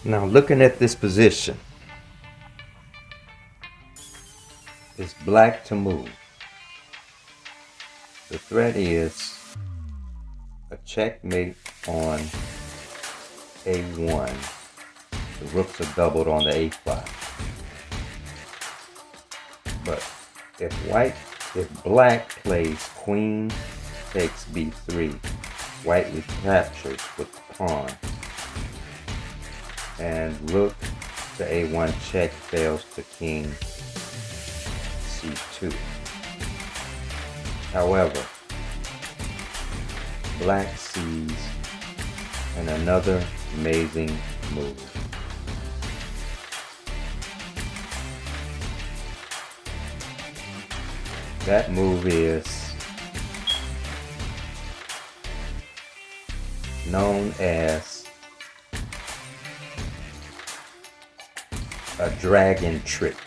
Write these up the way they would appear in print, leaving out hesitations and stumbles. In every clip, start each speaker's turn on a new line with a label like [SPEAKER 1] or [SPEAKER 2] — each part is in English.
[SPEAKER 1] Now looking at this position, it's black to move. The threat is a checkmate on A1. The rooks are doubled on the A file. But if black plays queen takes B3, white recaptures with the pawn. And rook to A1 check fails to king C2. However, black sees and another amazing move. That move is known as a dragon trick.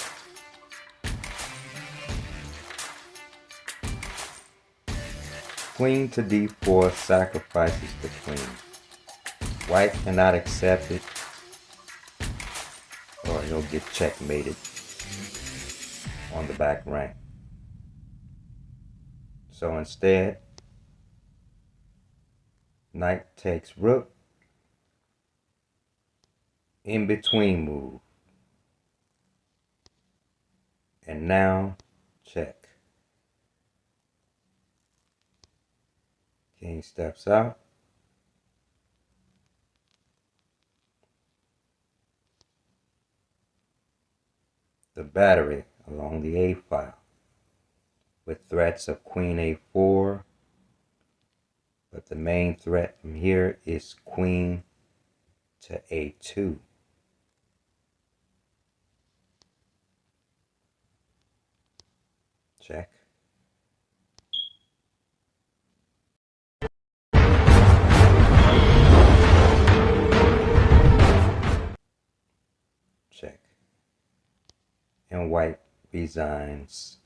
[SPEAKER 1] Queen to D4 sacrifices the queen. White cannot accept it, or he'll get checkmated on the back rank. So instead, knight takes rook, in between move, and now check. King steps out. The battery along the A file with threats of queen A4, but the main threat from here is queen to A2. Check. Check. And white resigns.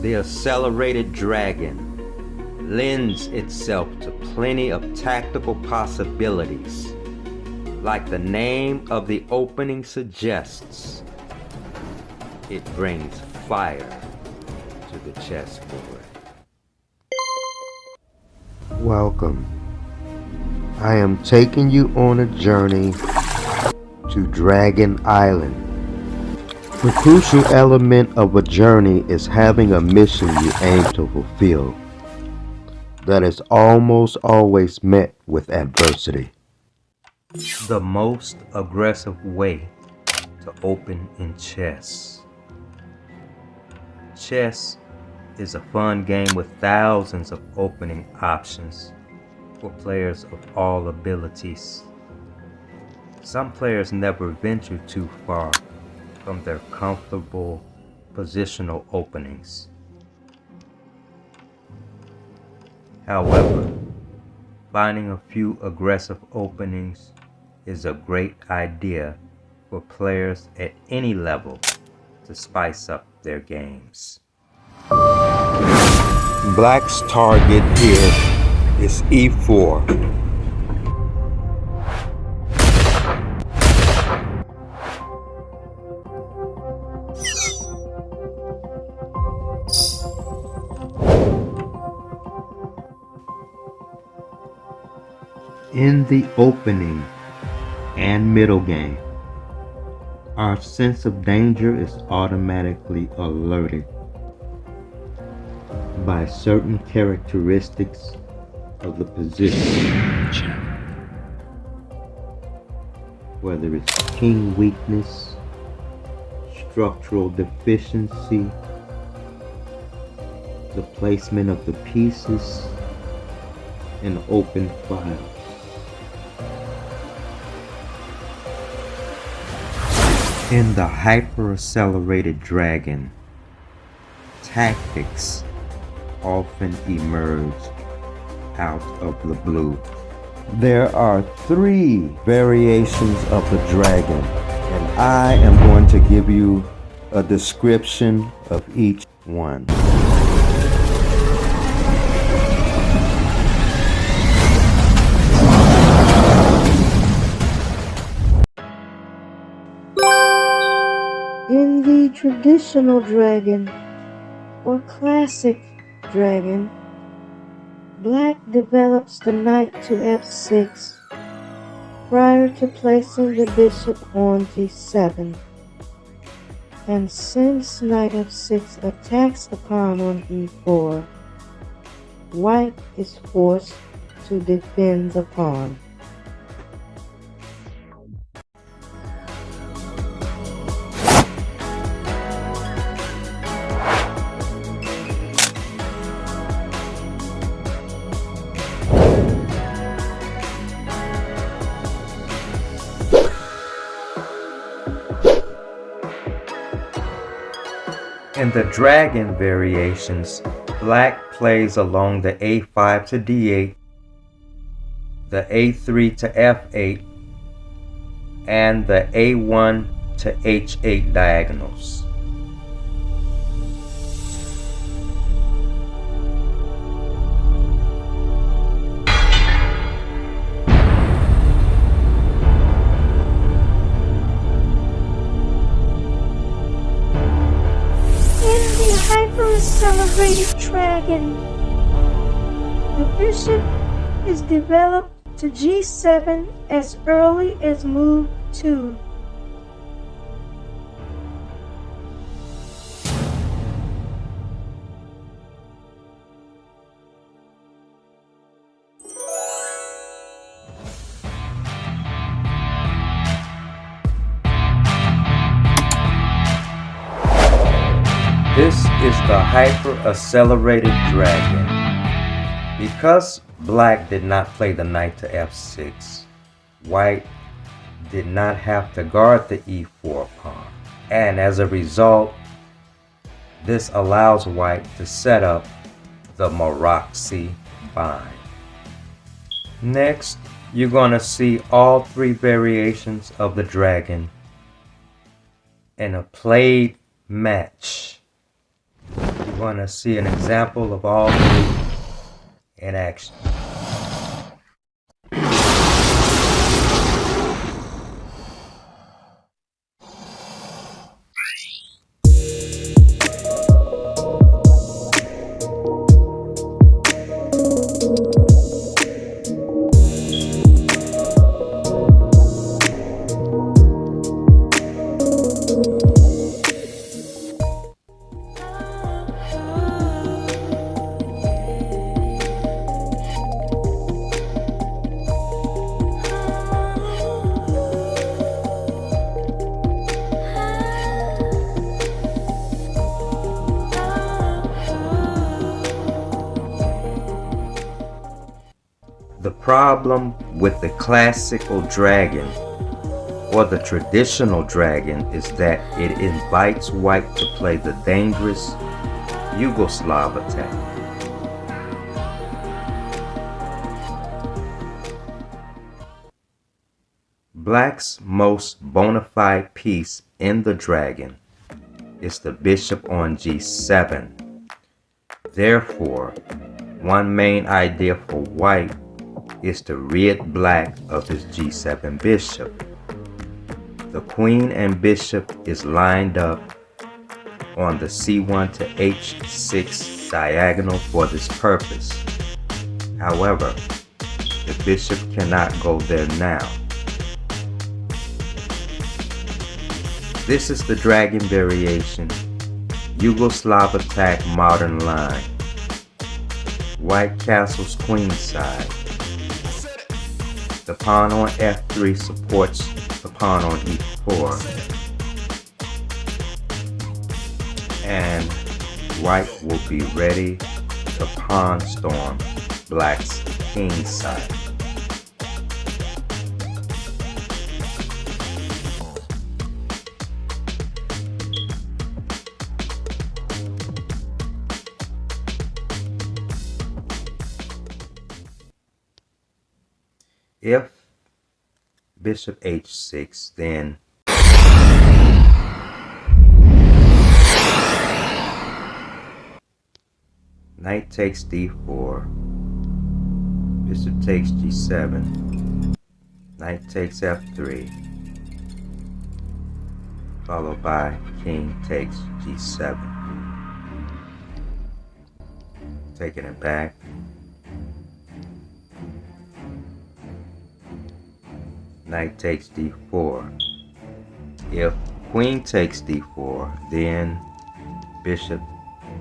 [SPEAKER 1] The accelerated dragon lends itself to plenty of tactical possibilities. Like the name of the opening suggests, it brings fire to the chessboard. Welcome. I am taking you on a journey to Dragon Island. The crucial element of a journey is having a mission you aim to fulfill that is almost always met with adversity. The most aggressive way to open in chess. Chess is a fun game with thousands of opening options for players of all abilities. Some players never venture too far from their comfortable positional openings. However, finding a few aggressive openings is a great idea for players at any level to spice up their games. Black's target here is E4. In the opening and middle game, our sense of danger is automatically alerted by certain characteristics of the position, whether it's king weakness, structural deficiency, the placement of the pieces, and open files. In the hyper-accelerated dragon, tactics often emerge out of the blue. There are 3 variations of the dragon, and I am going to give you a description of each one.
[SPEAKER 2] In the traditional dragon, or classic dragon, Black develops the knight to f6 prior to placing the bishop on g7. And since knight f6 attacks the pawn on e4, White is forced to defend the pawn.
[SPEAKER 1] In the dragon variations, Black plays along the a5 to d8, the a3 to f8, and the a1 to h8 diagonals.
[SPEAKER 2] Hyper-accelerated dragon. The bishop is developed to g7 as early as move 2.
[SPEAKER 1] This is the hyper-accelerated dragon. Because Black did not play the knight to f6, White did not have to guard the e4 pawn. And as a result, this allows White to set up the Maroczy bind. Next, you're going to see all three variations of the dragon in a played match. You're going to see an example of all three in action. The problem with the classical dragon or the traditional dragon is that it invites White to play the dangerous Yugoslav attack. Black's most bona fide piece in the dragon is the bishop on g7. Therefore, one main idea for White is to rid Black of his g7 bishop. The queen and bishop is lined up on the c1 to h6 diagonal for this purpose. However, the bishop cannot go there now. This is the dragon variation, Yugoslav attack modern line. White castles queenside. The pawn on f3 supports the pawn on e4. And White will be ready to pawn storm Black's king side. If bishop h6, then Knight takes d4. Bishop takes g7. Knight takes f3. Followed by king takes g7. Taking it back. Knight takes d4. If queen takes d4, then bishop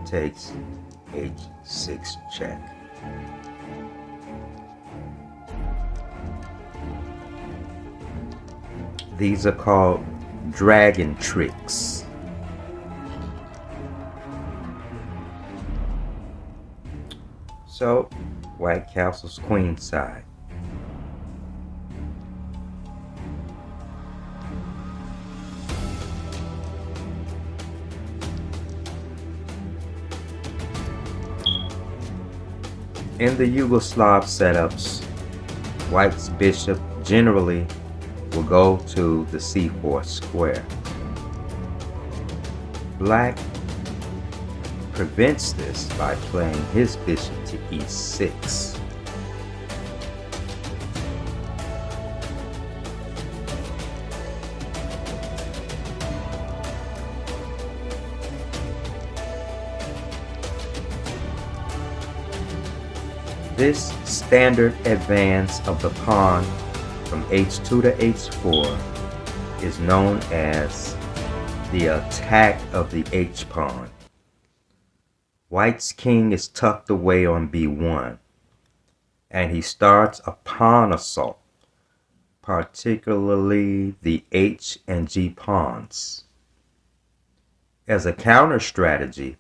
[SPEAKER 1] takes h6 check. These are called dragon tricks. So, white castles queenside. In the Yugoslav setups, white's bishop generally will go to the c4 square. Black prevents this by playing his bishop to e6. This standard advance of the pawn from h2 to h4 is known as the attack of the h-pawn. White's king is tucked away on b1, and he starts a pawn assault, particularly the h and g pawns. As a counter strategy,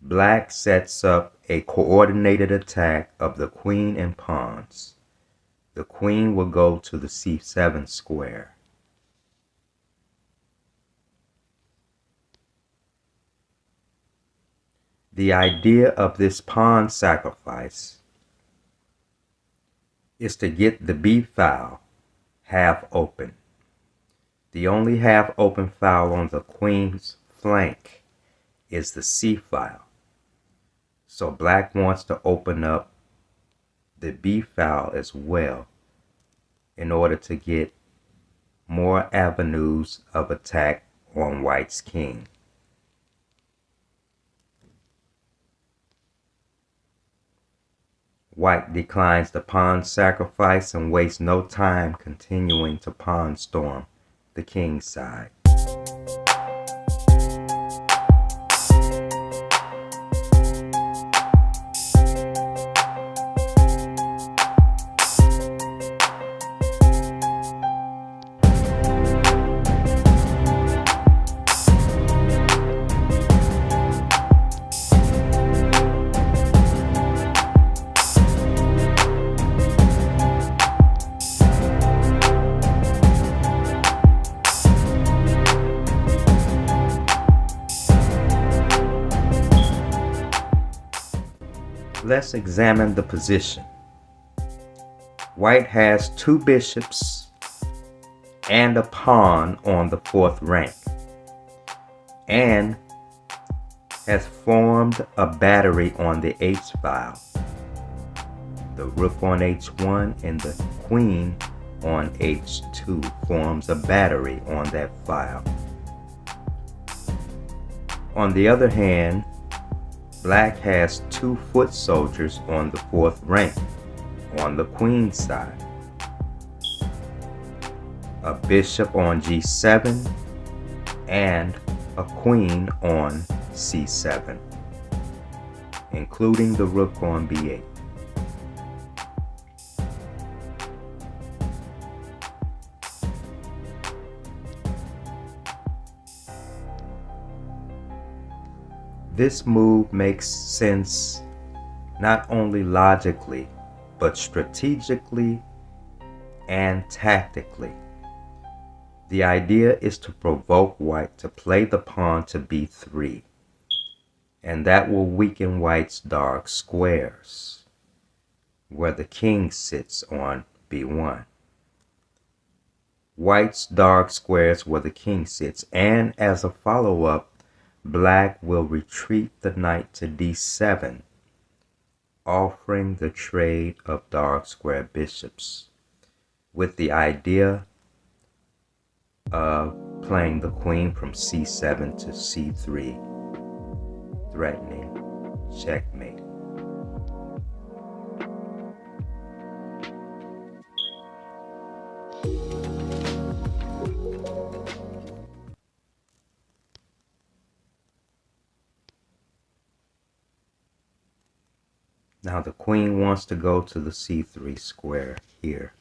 [SPEAKER 1] Black sets up a coordinated attack of the queen and pawns. The queen will go to the c7 square. The idea of this pawn sacrifice is to get the b file half open. The only half open file on the queen's flank is the c file. So Black wants to open up the b file as well in order to get more avenues of attack on White's king. White declines the pawn sacrifice and wastes no time continuing to pawn storm the king's side. Let's examine the position. White has two bishops and a pawn on the fourth rank, and has formed a battery on the h file. The rook on h1 and the queen on h2 forms a battery on that file. On the other hand, Black has two foot soldiers on the fourth rank, on the queen's side. A bishop on g7 and a queen on c7, including the rook on b8. This move makes sense not only logically, but strategically and tactically. The idea is to provoke White to play the pawn to b3, and that will weaken White's dark squares, where the king sits on b1. White's dark squares where the king sits, and as a follow-up, Black will retreat the knight to d7 offering the trade of dark square bishops, with the idea of playing the queen from c7 to c3, threatening checkmate. Now the queen wants to go to the c3 square here.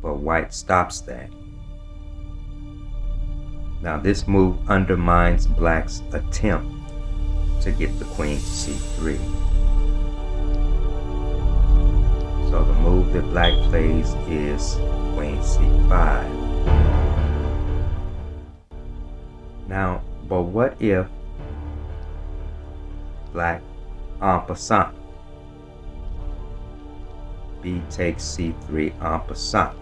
[SPEAKER 1] But white stops that. Now this move undermines black's attempt to get the queen to c3. So the move that black plays is queen c5. Now, but what if black en passant? B takes c3 en passant.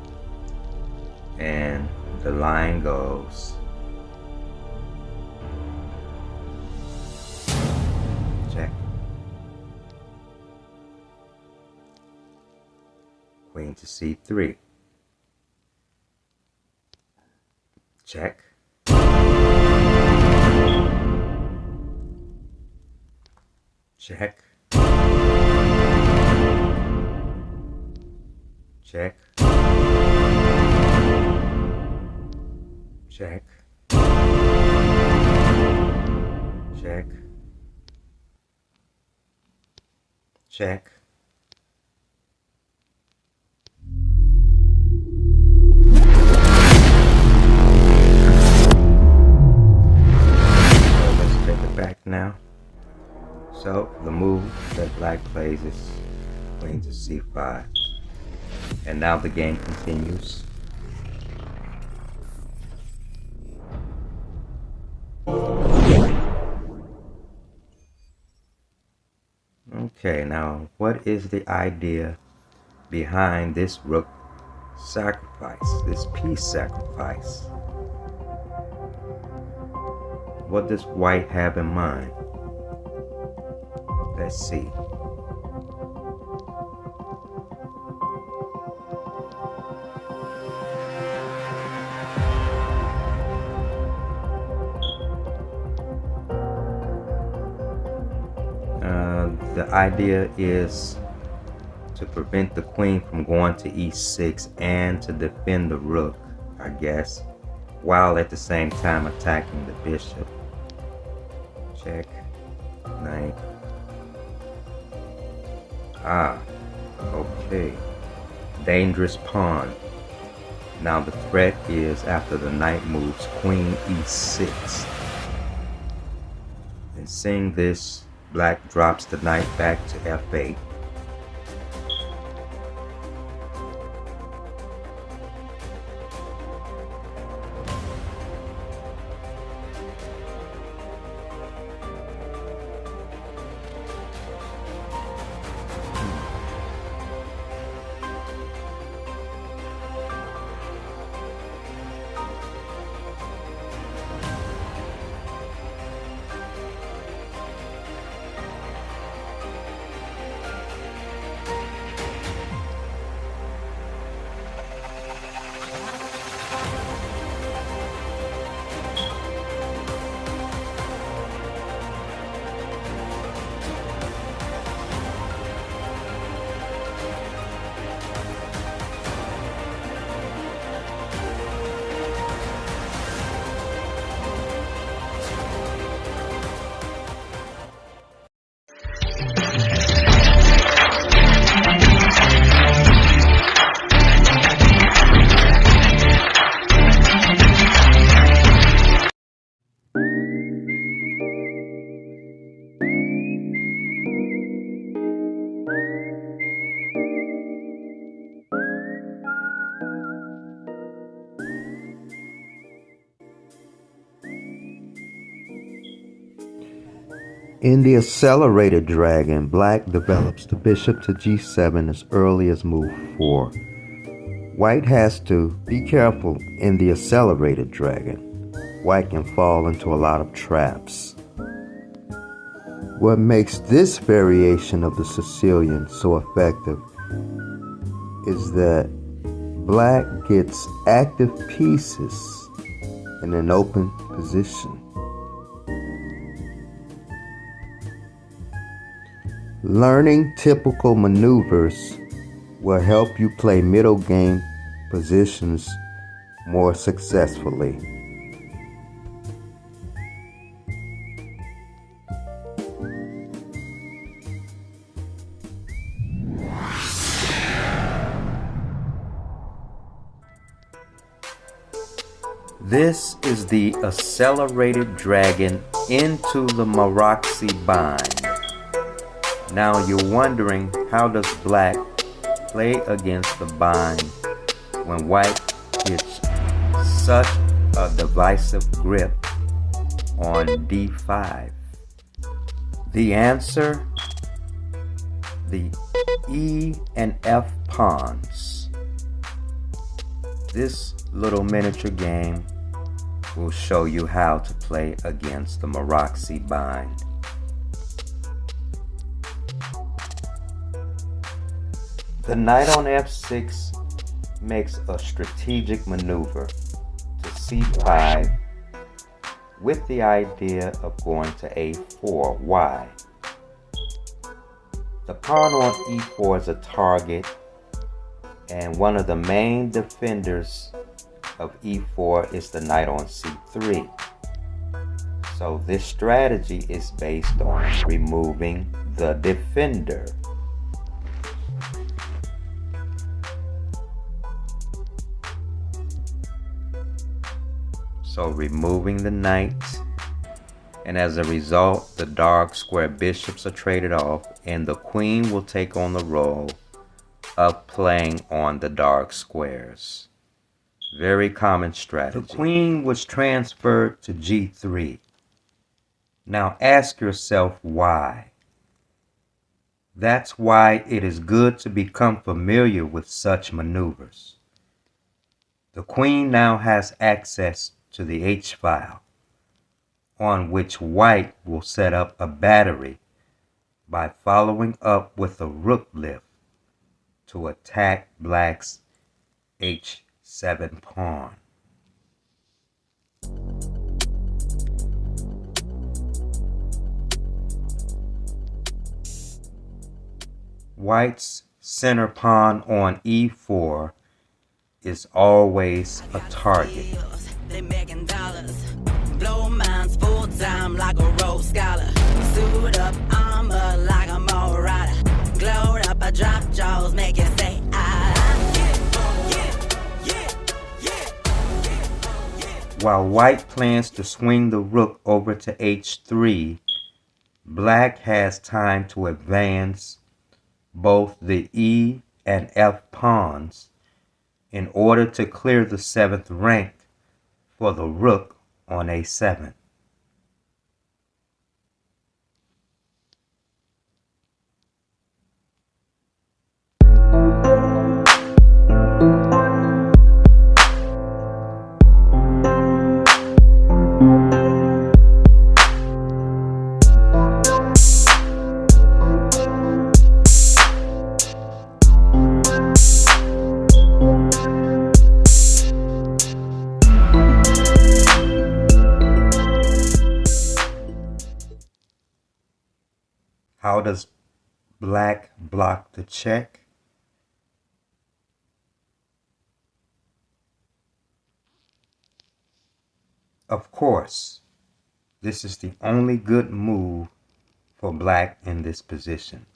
[SPEAKER 1] And the line goes check. Queen to c3. Check. Check. Check. Check. Check. Check. So let's take it back now. So the move that black plays is queen to c5. And now the game continues. Okay, now what is the idea behind this rook sacrifice, this piece sacrifice? What does white have in mind? Let's see. The idea is to prevent the queen from going to e6 and to defend the rook, I guess, while at the same time attacking the bishop. Check. Knight. Okay. Dangerous pawn. Now the threat is after the knight moves queen e6. And seeing this, black drops the knight back to f8. In the accelerated dragon, black develops the bishop to g7 as early as move 4, White has to be careful in the accelerated dragon. White can fall into a lot of traps. What makes this variation of the Sicilian so effective is that Black gets active pieces in an open position. Learning typical maneuvers will help you play middle game positions more successfully. This is the accelerated dragon into the Maroxy bind. Now you're wondering, how does Black play against the bind when White gets such a divisive grip on D5? The answer: the E and F pawns. This little miniature game will show you how to play against the Maroxy bind. The knight on F6 makes a strategic maneuver to C5 with the idea of going to A4. Why? The pawn on E4 is a target, and one of the main defenders of E4 is the knight on C3. So this strategy is based on removing the defender. So removing the knight, and as a result, the dark square bishops are traded off, and the queen will take on the role of playing on the dark squares. Very common strategy. The queen was transferred to G3. Now ask yourself why. That's why it is good to become familiar with such maneuvers. The queen now has access to the H-file, on which White will set up a battery by following up with a rook lift to attack Black's H7 pawn. White's center pawn on E4 is always a target. They making dollars. Blow minds full time like a Rhodes Scholar. Suit up armor like a Mo Rider. Glowed up, I drop jaws, make it say While White plans to swing the rook over to H3, Black has time to advance both the E and F pawns in order to clear the 7th rank for the rook on A7. How does Black block the check? Of course, this is the only good move for Black in this position.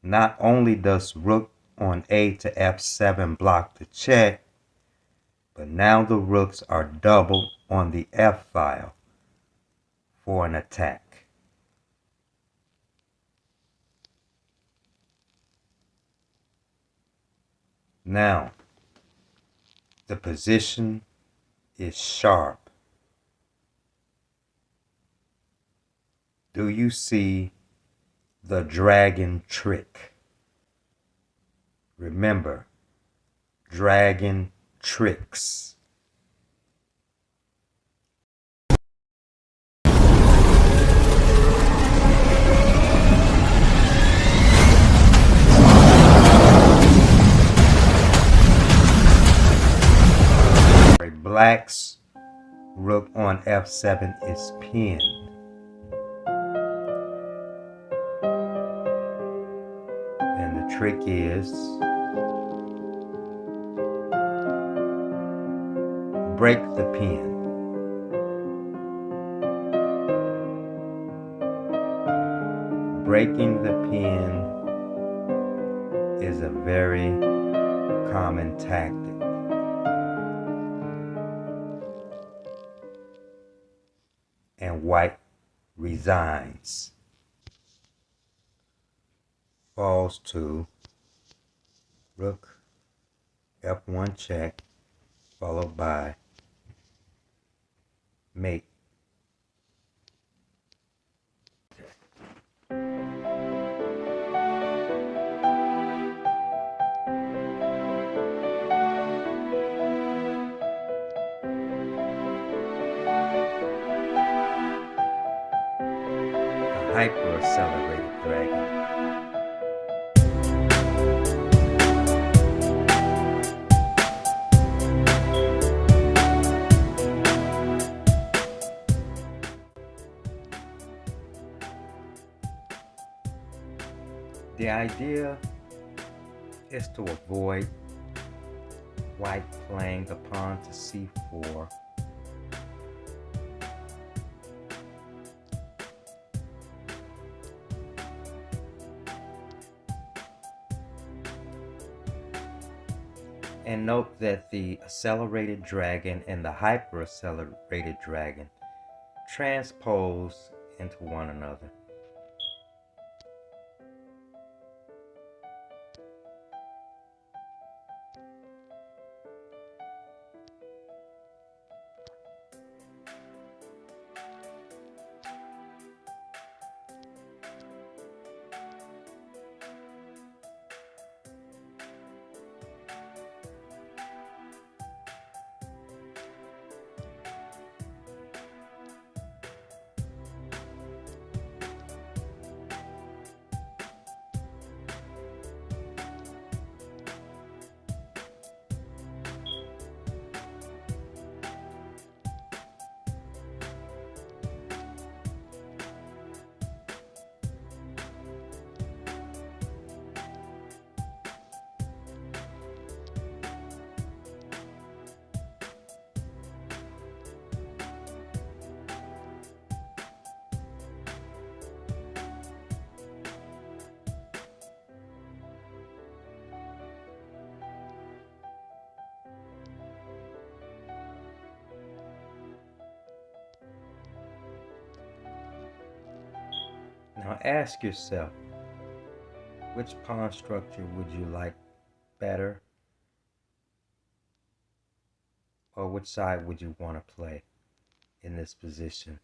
[SPEAKER 1] Not only does rook on A to F7 block the check, but now the rooks are doubled on the F file for an attack. Now, the position is sharp. Do you see the dragon trick? Remember, dragon tricks. Black's rook on f7 is pinned. And the trick is break the pin. Breaking the pin is a very common tactic. And white resigns. Falls to rook f1 check, followed by mate. Hyper-accelerated dragon. The idea is to avoid white playing the pawn to c4. And note that the accelerated dragon and the hyper-accelerated dragon transpose into one another. Now ask yourself, which pawn structure would you like better? Or which side would you want to play in this position?